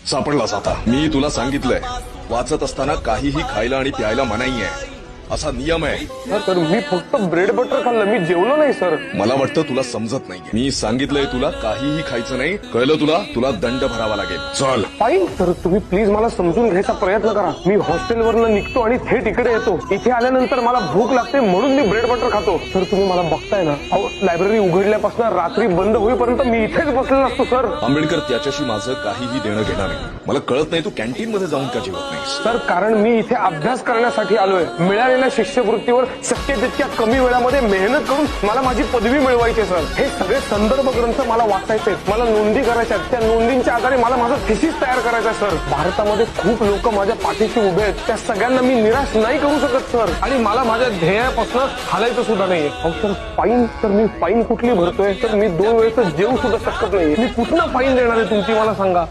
सापडलास आता. मी तुला सांगितलंय, वाचत असताना काहीही खायला आणि प्यायला मनाई आहे, असा नियम आहे. सर मी फक्त ब्रेड बटर खाल्लं, मी जेवलो नाही सर. मला वाटतं तुला समजत नाहीये. मी सांगितलंय तुला काहीही खायचं नाही, कळलं तुला? तुला दंड भरावा लागेल. चल. फाईन सर, तुम्ही प्लीज मला समजून घ्यायचा प्रयत्न करा. मी हॉस्टेलवरनं निघतो आणि थेट इकडे येतो. इथे आल्यानंतर मला भूक लागते म्हणून मी ब्रेड बटर खातो. सर तुम्ही मला बघताय ना, लायब्ररी उघडल्यापासून रात्री बंद होईपर्यंत मी इथेच बसलेला असतो सर. आंबेडकर, त्याच्याशी माझं काहीही देणं घेणार नाही. मला कळत नाही तू कॅन्टीन मध्ये जाऊन का जेवत नाहीस? सर कारण मी इथे अभ्यास करण्यासाठी आलोय. मिळालेल्या शिष्यवृत्तीवर शक्य तितक्या कमी वेळामध्ये मेहनत करून मला माझी पदवी मिळवायची सर. हे सगळे संदर्भ ग्रंथ मला वाचायचे, मला नोंदी करायच्या, त्या नोंदींच्या आधारे मला माझा थिसिस तयार करायचा सर. भारतामध्ये खूप लोक माझ्या पाठीशी उभे आहेत, त्या सगळ्यांना मी निराश नाही करू शकत सर. आणि मला माझ्या ध्येयापासून हालायचं सुद्धा नाहीये. अहो सर फाईन, तर मी फाईन कुठली भरतोय? तर मी 2 वेळेचं जेवू सुद्धा शकत नाहीये. मी कुठनं फाईन देणार आहे तुमची, मला सांगा.